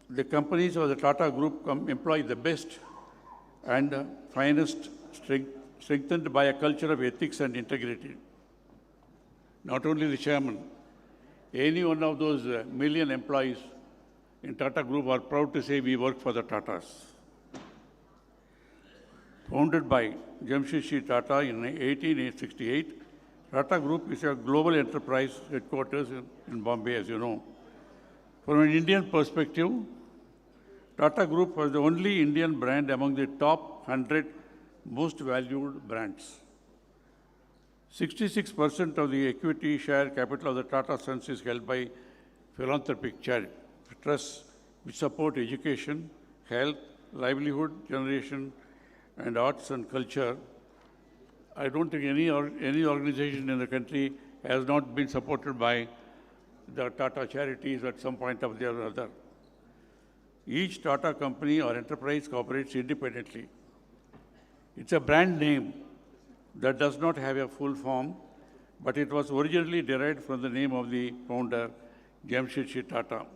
The companies of the Tata Group employ the best and finest, strengthened by a culture of ethics and integrity. Not only the chairman, any one of those million employees in Tata Group are proud to say we work for the Tatas. Founded by Jamshedji Tata in 1868, Tata Group is a global enterprise headquarters in Bombay, as you know. From an Indian perspective, Tata Group was the only Indian brand among the top 100 most valued brands. 66% of the equity share capital of the Tata Sons is held by philanthropic trusts which support education, health, livelihood generation, and arts and culture. I don't think any organization in the country has not been supported by the Tata charities at some point of their other. Each Tata company or enterprise operates independently. It's a brand name that does not have a full form, but it was originally derived from the name of the founder, Jamshedji Tata.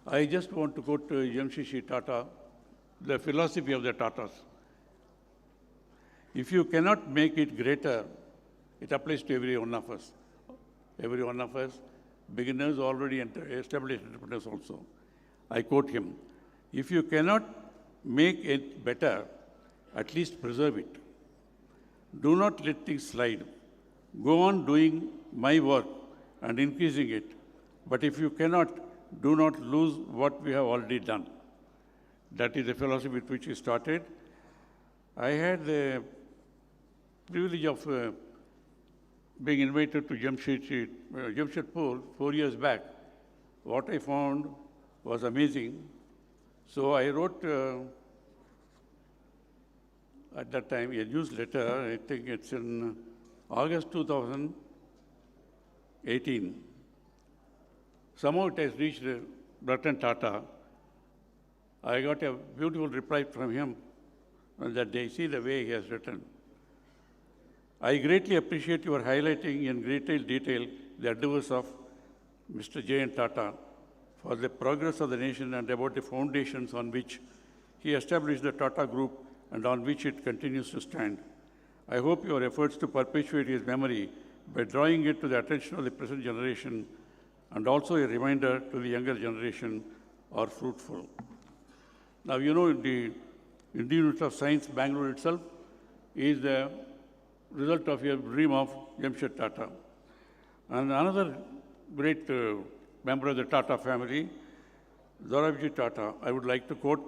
I just want to quote Jamshedji Tata, the philosophy of the Tatas. If you cannot make it greater, it applies to every one of us. Every one of us, beginners, already established entrepreneurs also. I quote him, if you cannot make it better, at least preserve it. Do not let things slide. Go on doing my work and increasing it. But if you cannot, do not lose what we have already done. That is the philosophy with which he started. I had the privilege of being invited to Jamshedpur 4 years back. What I found was amazing. So I wrote at that time a newsletter. I think it's in August 2018. Somehow it has reached Ratan Tata. I got a beautiful reply from him on that day. See the way he has written. I greatly appreciate your highlighting in great detail the endeavors of Mr. J.N. Tata for the progress of the nation and about the foundations on which he established the Tata Group and on which it continues to stand. I hope your efforts to perpetuate his memory by drawing it to the attention of the present generation and also a reminder to the younger generation are fruitful. Now, you know, the Indian Institute of Science, Bangalore itself, is the result of a dream of Jamshed Tata. And another great member of the Tata family, Zorabji Tata, I would like to quote,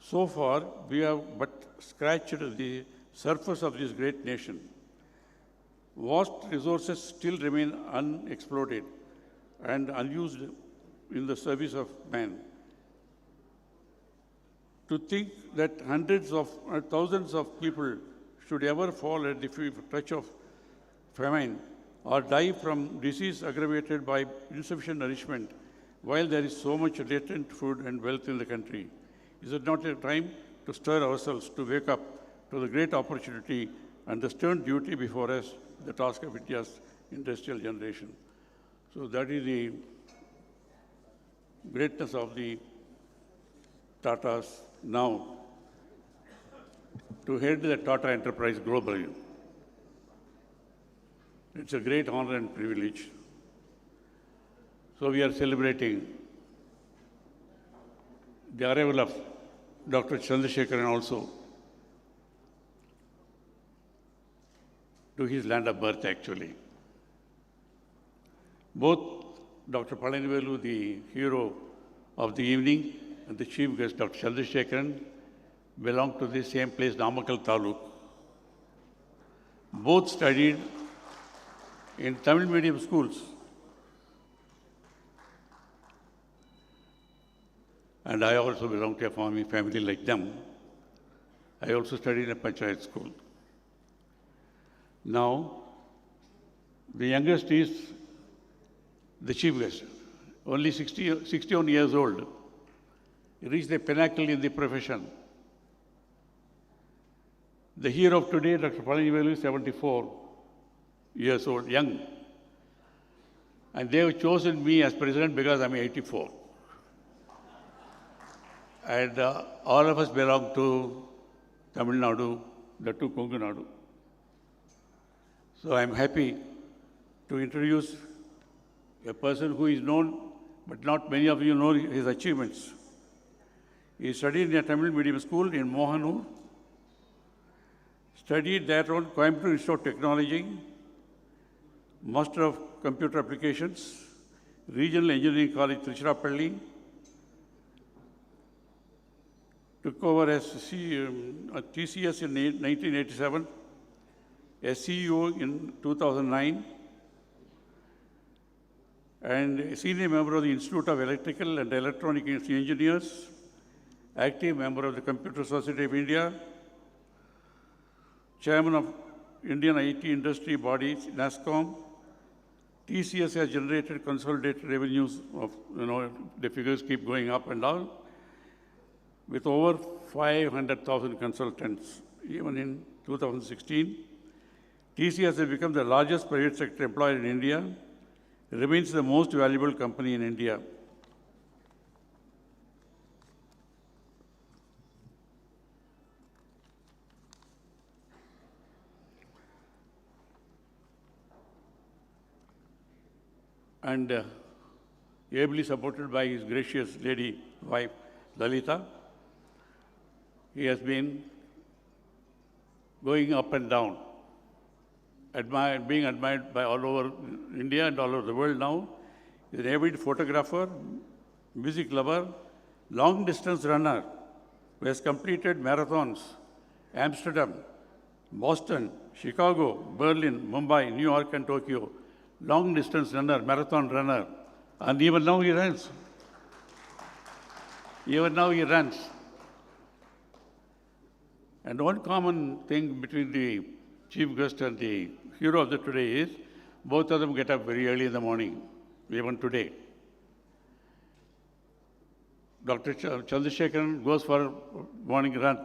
so far we have but scratched the surface of this great nation. Vast resources still remain unexploited and unused in the service of man. To think that hundreds of thousands of people should ever fall at the touch of famine or die from disease aggravated by insufficient nourishment while there is so much latent food and wealth in the country. Is it not a time to stir ourselves to wake up to the great opportunity and the stern duty before us, the task of India's industrial generation? So that is the greatness of the Tatas now to head the Tata enterprise globally. It's a great honor and privilege. So we are celebrating the arrival of Dr. Chandrasekharan also to his land of birth, actually. Both Dr. Palanivelu, the hero of the evening, and the chief guest, Dr. Chandrasekharan, belong to the same place, Namakkal Taluk. Both studied in Tamil medium schools. And I also belong to a family like them. I also studied in a Panchayat school. Now, the youngest is the chief guest, only 61 years old. He reached the pinnacle in the profession. The hero of today, Dr. Palanivelu, is 74 years old, young. And they have chosen me as president because I'm 84. And all of us belong to Tamil Nadu, the two Kongu Nadu. So I'm happy to introduce a person who is known, but not many of you know his achievements. He studied in a Tamil medium school in Mohanur, studied there on Coimbatore Institute of Technology, Master of Computer Applications, Regional Engineering College, Tiruchirappalli, took over as TCS in 1987, as CEO in 2009, and a senior member of the Institute of Electrical and Electronic Engineers, active member of the Computer Society of India, chairman of Indian IT industry bodies, NASCOM. TCS has generated consolidated revenues of, the figures keep going up and down, with over 500,000 consultants. Even in 2016, TCS has become the largest private sector employer in India, remains the most valuable company in India. And ably supported by his gracious lady wife, Lalita, he has been going up and down, being admired by all over India and all over the world now. He is an avid photographer, music lover, long-distance runner who has completed marathons, Amsterdam, Boston, Chicago, Berlin, Mumbai, New York, and Tokyo. Long-distance runner, marathon runner, and even now he runs. Even now he runs. And one common thing between the chief guest and the hero of the today is, both of them get up very early in the morning, even today. Dr. Chandrasekharan goes for a morning run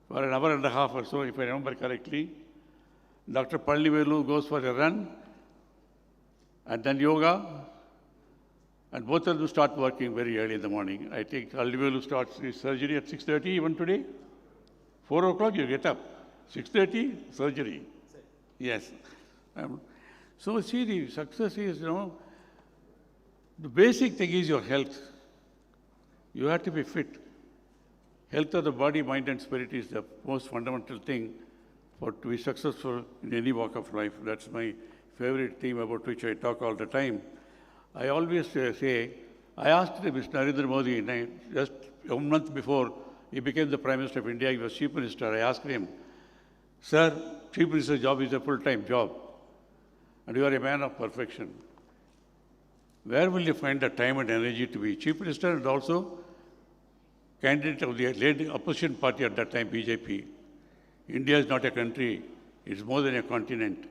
for an hour and a half or so, if I remember correctly. Dr. Palanivelu goes for a run, and then yoga, and both of them start working very early in the morning. I think Palanivelu starts his surgery at 6:30 even today. 4 o'clock you get up. 6:30, surgery. Yes. So see, the success is, the basic thing is your health. You have to be fit. Health of the body, mind and spirit is the most fundamental thing to be successful in any walk of life. That's my favorite theme about which I talk all the time. I always say, I asked Mr. Narendra Modi just a month before he became the Prime Minister of India, he was Chief Minister. I asked him, sir, Chief Minister's job is a full-time job, and you are a man of perfection. Where will you find the time and energy to be Chief Minister and also candidate of the leading opposition party at that time, BJP? India is not a country, it's more than a continent.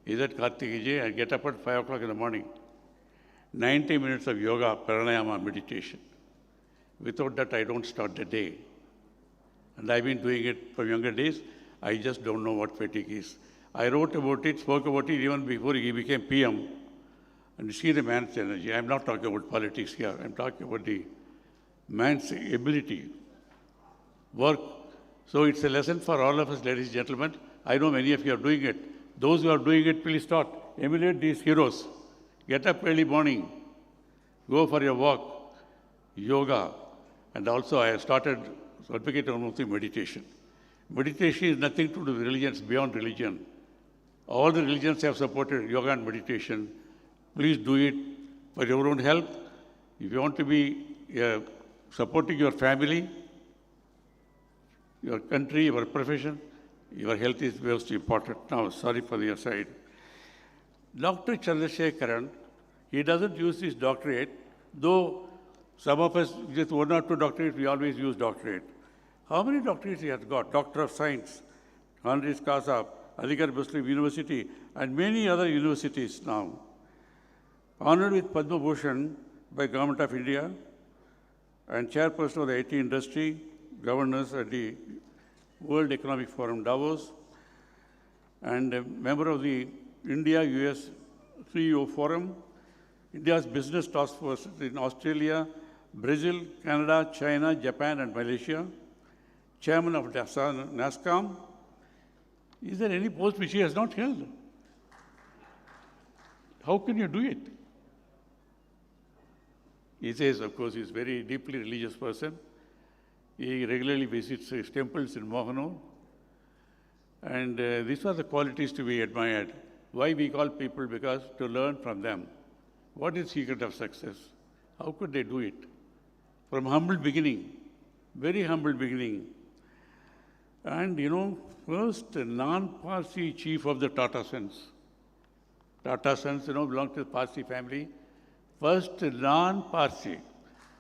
Is that Karthikeyan? I get up at 5 o'clock in the morning. 90 minutes of yoga, pranayama, meditation. Without that, I don't start the day. And I've been doing it from younger days. I just don't know what fatigue is. I wrote about it, spoke about it even before he became PM. And you see the man's energy. I'm not talking about politics here. I'm talking about the man's ability, work. So it's a lesson for all of us, ladies and gentlemen. I know many of you are doing it. Those who are doing it, please start. Emulate these heroes. Get up early morning. Go for your walk, yoga. And also I have started advocating on meditation. Meditation is nothing to do with religions, beyond religion. All the religions have supported yoga and meditation. Please do it for your own health. If you want to be supporting your family, your country, your profession, your health is most important. Now, sorry for the aside. Dr. Chandrasekharan, he doesn't use his doctorate, though some of us, just 1 or 2 doctorates, we always use doctorate. How many doctorates he has got? Doctor of Science, honoris causa, Aligarh Muslim University, and many other universities now. Honored with Padma Bhushan by Government of India, and chairperson of the IT industry, governors at the World Economic Forum Davos, and a member of the India-US CEO Forum, India's business task force in Australia, Brazil, Canada, China, Japan, and Malaysia, chairman of NASCOM. Is there any post which he has not held? How can you do it? He says, of course, he's a very deeply religious person. He regularly visits his temples in Mohano. And these are the qualities to be admired. Why we call people? Because to learn from them. What is the secret of success? How could they do it? From humble beginning, very humble beginning. And first non-Parsi chief of the Tata Sons. Tata Sons, belong to the Parsi family. First non-Parsi.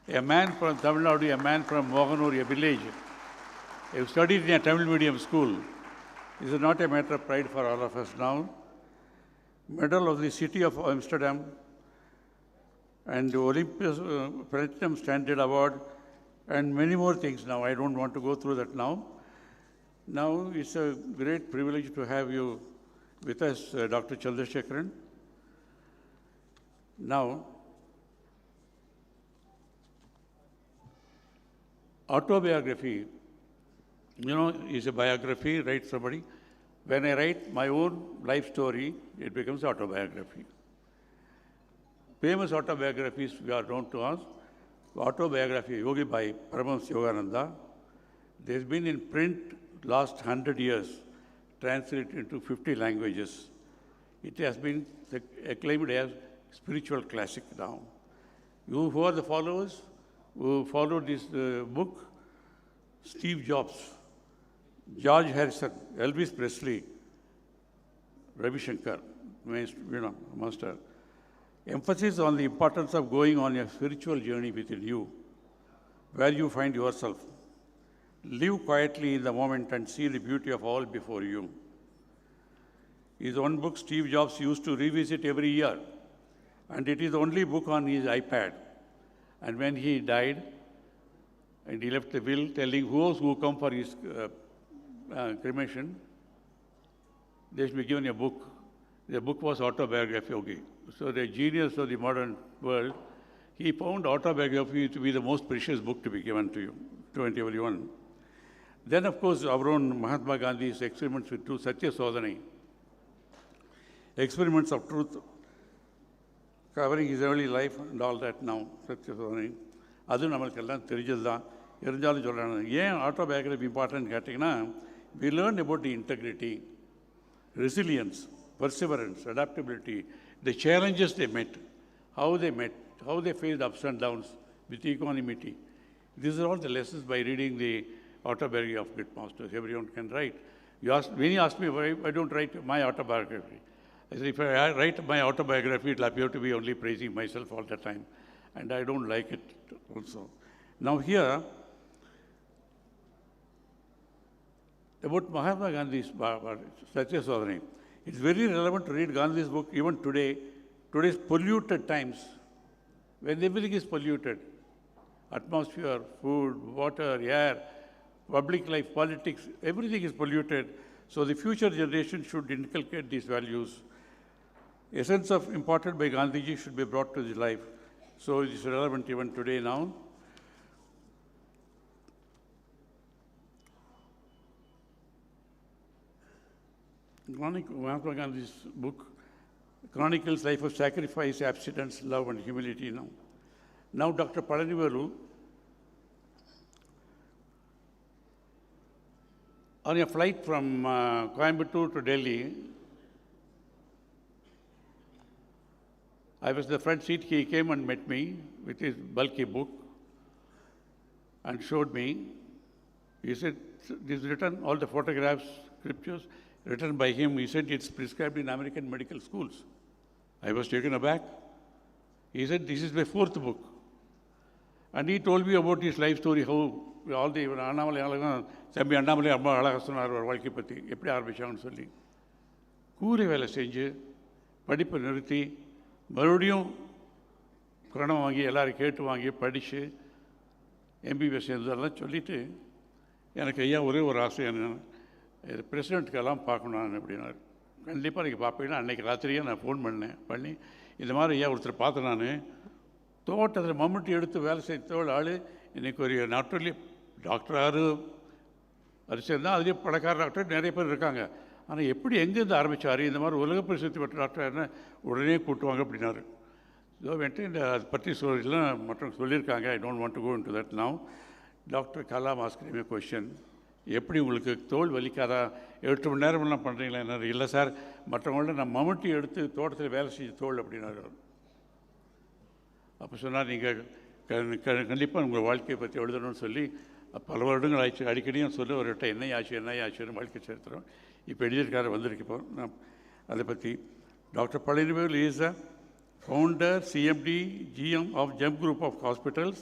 A man from Tamil Nadu, a man from Mohanur, a village. He studied in a Tamil medium school. This is not a matter of pride for all of us now. Medal of the City of Amsterdam and the Olympus Platinum Standard Award and many more things now. I don't want to go through that now. Now it's a great privilege to have you with us, Dr. Chandrasekharan. Now, autobiography, is a biography, write somebody. When I write my own life story, it becomes autobiography. Famous autobiographies we are known to us. Autobiography, Yogi by Paramahansa Yogananda. There's been in print last 100 years, translated into 50 languages. It has been acclaimed as spiritual classic now. You who are the followers, who followed this book, Steve Jobs, George Harrison, Elvis Presley, Ravi Shankar, master. Emphasis on the importance of going on a spiritual journey within you, where you find yourself. Live quietly in the moment and see the beauty of all before you. His one book, Steve Jobs used to revisit every year, and it is the only book on his iPad. And when he died, and he left the will telling who come for his cremation, they should be given a book. The book was Autobiography. Okay. So the genius of the modern world, he found autobiography to be the most precious book to be given to you, to everyone. Then, of course, our own Mahatma Gandhi's experiments with truth, Satya Sodhanai, experiments of truth, covering his early life and all that now, Satya Sodhanai. அது நம்மளுக்கெல்லாம் தெரிஞ்சது தான். இருந்தாலும் சொல்கிறேன், ஏன் autobiography important கேட்டிங்கன்னா, we learn about the integrity, resilience, perseverance, adaptability, the challenges they met, how they faced ups and downs with equanimity. These are all the lessons by reading the autobiography of great masters. Everyone can write. When you ask me why I don't write my autobiography, I say if I write my autobiography, it will appear to be only praising myself all the time. And I don't like it also. Now here, about Mahatma Gandhi's Satya Sodhanai. It's very relevant to read Gandhi's book even today, today's polluted times, when everything is polluted. Atmosphere, food, water, air, public life, politics, everything is polluted. So the future generation should inculcate these values. Essence of imparted by Gandhiji should be brought to the life. So it is relevant even today now. Mahatma Gandhi's book chronicles life of sacrifice, abstinence, love, and humility now. Now, Dr. Palanivelu, on a flight from Coimbatore to Delhi, I was in the front seat. He came and met me with his bulky book and showed me. He said, this is written, all the photographs, scriptures, written by him. He said, it's prescribed in American medical schools. I was taken aback. He said, this is my fourth book. And he told me about his life story, how all the தம்பி அண்ணாமலை அம்மா அழகாக சொன்னார் ஒரு வாழ்க்கை பற்றி எப்படி ஆரம்பித்தாங்கன்னு சொல்லி கூலி வேலை செஞ்சு படிப்பை நிறுத்தி மறுபடியும் பணம் வாங்கி எல்லோரும் கேட்டு வாங்கி படித்து எம்பிபிஎஸ் இருந்ததெல்லாம் சொல்லிவிட்டு எனக்கு ஐயா ஒரே ஒரு ஆசை என்ன, இது பிரசிடெண்ட்டுக்கெல்லாம் பார்க்கணும் நான் அப்படின்னாரு. கண்டிப்பாக நீங்கள் பார்ப்பீங்கன்னா அன்றைக்கி ராத்திரியே நான் ஃபோன் பண்ணி இந்த மாதிரி ஐயா ஒருத்தர் பார்த்தேன் நான், தோட்டத்தில் மம்முட்டி எடுத்து வேலை செய்த ஆள் இன்றைக்கி ஒரு நாட் ஒன்லி டாக்டராக அரிசியம் தான், அதுலேயும் பணக்கார டாக்டர் நிறைய பேர் இருக்காங்க. ஆனால் எப்படி எங்கேருந்து ஆரம்பித்தார், இந்த மாதிரி உலக பிரசித்தி பெற்ற டாக்டர் என்ன உடனே கூட்டுவாங்க அப்படின்னாரு. இதோ வந்துட்டு இந்த அதை பற்றி எல்லாம் மற்றவங்க சொல்லியிருக்காங்க. I don't want to go into that now. Doctor Kalam asking me question, எப்படி உங்களுக்கு தோல் வலிக்காதா, 8 மணி நேரமெல்லாம் பண்ணுறீங்களா என்ன? இல்லை சார், மற்றவங்கள்ட்ட நான் மம்முட்டி எடுத்து தோட்டத்தில் வேலை செஞ்ச தோல் அப்படின்னாரு. அப்போ சொன்னால் நீங்கள் கண்டிப்பாக உங்கள் வாழ்க்கையை பற்றி எழுதணும்னு சொல்லி பல வருடங்கள் ஆயிடுச்சு. அடிக்கடியும் சொல்லி அவர்கிட்ட என்ன ஆச்சுன்னு வாழ்க்கை சரித்திரம் இப்போ எழுதியிருக்காரு, வந்திருக்கு. இப்போ நான் அதை பற்றி doctor Palanivel is a founder C M D G M of GEM group of hospitals.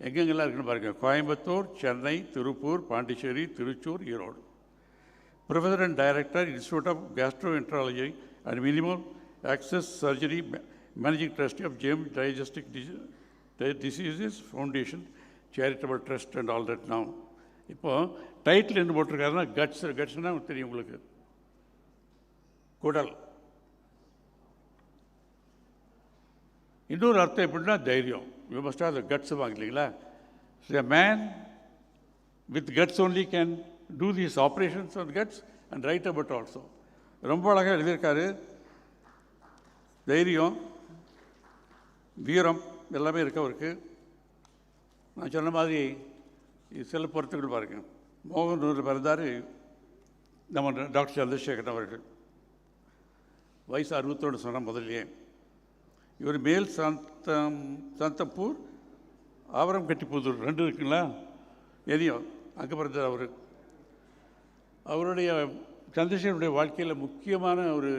எங்கெங்கெல்லாம் இருக்குன்னு பாருங்கள், Coimbatore, Chennai, Tiruppur, Pondicherry, Thrissur, Erode. Professor and director institute of gastroenterology and minimum access surgery, managing trustee of GEM digestive diseases foundation charitable trust and all that. நான் இப்போது title என்ன போட்டிருக்காருன்னா கட்ஸ்னால் தெரியும் உங்களுக்கு, குடல். இன்னொரு அர்த்தம் எப்படின்னா தைரியம். You must have the guts வாங்க இல்லைங்களா. A man with guts only can do these operations on guts and write about also. ரொம்ப அழகாக எழுதியிருக்காரு. தைரியம், வீரம் எல்லாமே இருக்கவருக்கு. நான் சொன்ன மாதிரி சில பொறுத்துக்கள் பாருங்க. மோகனூர் பிறந்தார் நம்ம டாக்டர் சந்திரசேகரன் அவர்கள். வயசு 61 சொன்ன முதல்லையே. இவர் மேல் சாந்தப்பூர், ஆவரம் கட்டிப்புதூர் 2 இருக்குங்களா, எதையும் அங்கே பிறந்தார் அவர். அவருடைய சந்திரசேகரனுடைய வாழ்க்கையில் முக்கியமான ஒரு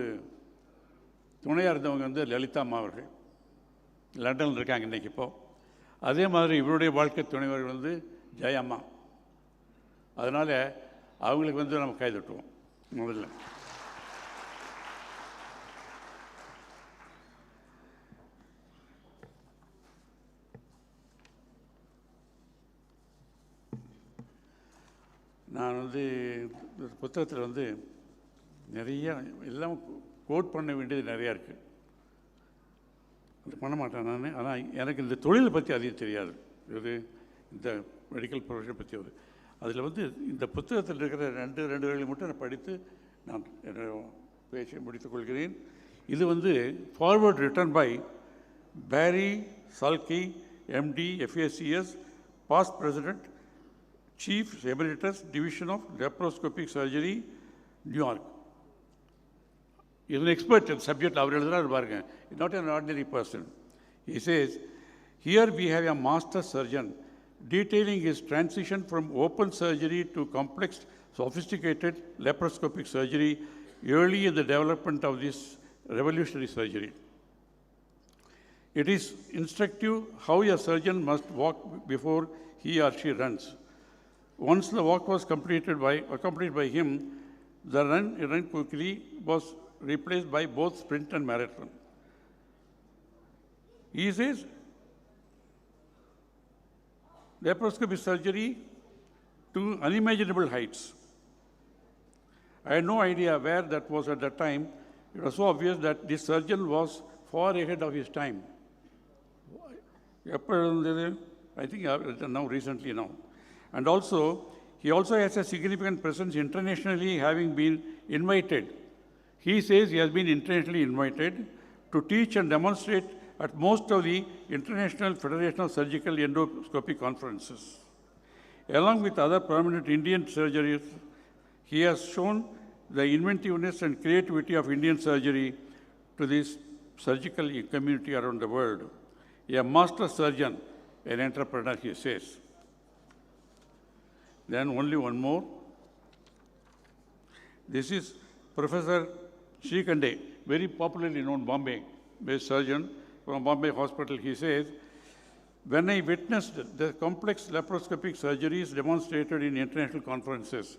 துணையாக இருந்தவங்க வந்து லலிதா அம்மா அவர்கள். லண்டனில் இருக்காங்க இன்றைக்கி. இப்போது அதே மாதிரி இவருடைய வாழ்க்கை துணைவர்கள் வந்து ஜெயம்மா. அதனால் அவங்களுக்கு வந்து நம்ம கைதட்டுவோம் முதல்ல. நான் வந்து புத்தகத்தில் வந்து நிறைய எல்லாம் கோட் பண்ண வேண்டியது நிறையா இருக்குது. அது பண்ண மாட்டேன் நான். ஆனால் எனக்கு இந்த தொழிலை பற்றி அதிகம் தெரியாது. இது இந்த மெடிக்கல் ப்ரொஃபஷனை பற்றி அதில் வந்து இந்த புத்தகத்தில் இருக்கிற ரெண்டு வரிகளை மட்டும் நான் படித்து நான் பேச்சை முடித்துக் கொள்கிறேன். இது வந்து forward written by Barry Salky, M D, F A C S, past president, Chief Emeritus, Division of Laparoscopic Surgery, New York. He is an expert in subject. Not an ordinary person. He says, here we have a master surgeon detailing his transition from open surgery to complex, sophisticated laparoscopic surgery early in the development of this revolutionary surgery. It is instructive how a surgeon must walk before he or she runs. Once the walk was accompanied by him, the run quickly was replaced by both sprint and marathon. He says, laparoscopic surgery to unimaginable heights. I had no idea where that was at that time. It was so obvious that this surgeon was far ahead of his time. I think now recently now. And also, he also has a significant presence internationally, having been invited. He says he has been internationally invited to teach and demonstrate at most of the International Federation of Surgical Endoscopy conferences. Along with other prominent Indian surgeons, he has shown the inventiveness and creativity of Indian surgery to this surgical community around the world. A master surgeon, an entrepreneur, he says. Then only one more. This is Professor Shrikande, very popularly known Bombay-based surgeon from Bombay Hospital. He says, when I witnessed the complex laparoscopic surgeries demonstrated in international conferences,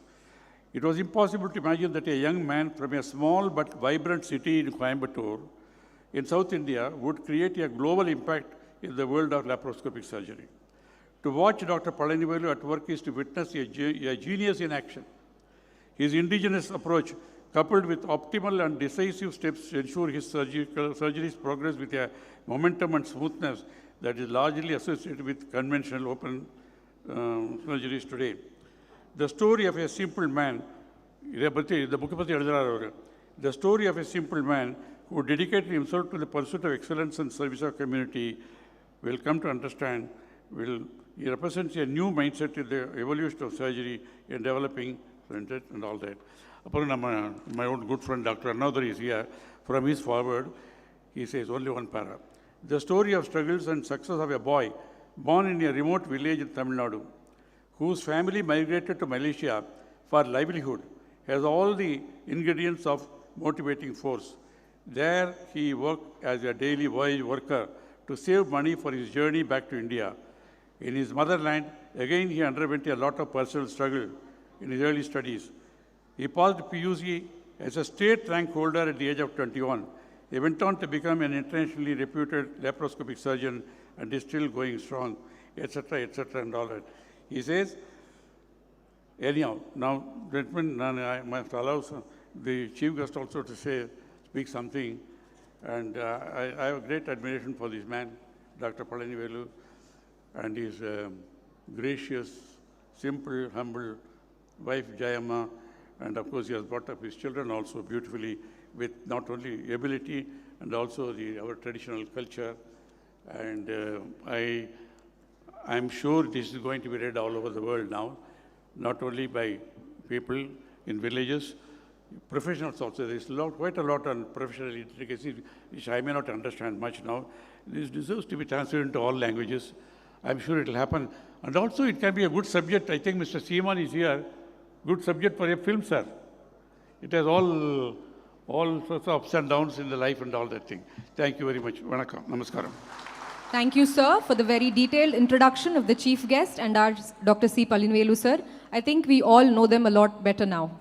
it was impossible to imagine that a young man from a small but vibrant city in Coimbatore in South India would create a global impact in the world of laparoscopic surgery. To watch Dr. Palanivelu at work is to witness a genius in action. His indigenous approach, coupled with optimal and decisive steps, ensure his surgeries progress with a momentum and smoothness that is largely associated with conventional open surgeries today. The story of a simple man, the story of a simple man who dedicated himself to the pursuit of excellence and service of community will come to understand, he represents a new mindset in the evolution of surgery in developing and all that. My own good friend Dr. Another is here. From his forward, he says only one para. The story of struggles and success of a boy born in a remote village in Tamil Nadu, whose family migrated to Malaysia for livelihood, has all the ingredients of motivating force. There he worked as a daily voyage worker to save money for his journey back to India. In his motherland, again he underwent a lot of personal struggle in his early studies. He passed PUC as a state rank holder at the age of 21. He went on to become an internationally reputed laparoscopic surgeon and is still going strong, etc., and all that. He says, anyhow, now, gentlemen, I must allow the chief guest also to speak something. And I have great admiration for this man, Dr. Palanivelu, and his gracious, simple, humble wife, Jayamma, and of course he has brought up his children also beautifully with not only ability and also our traditional culture. And I'm sure this is going to be read all over the world now, not only by people in villages, professionals also. There's quite a lot on professional intricacies, which I may not understand much now. This deserves to be translated into all languages. I'm sure it will happen. And also it can be a good subject. I think Mr. Seaman is here. Good subject for a film, sir. It has all sorts of ups and downs in the life and all that thing. Thank you very much. Vanakkam. Namaskaram. Thank you, sir, for the very detailed introduction of the chief guest and our Dr. C. Palanivelu, sir. I think we all know them a lot better now.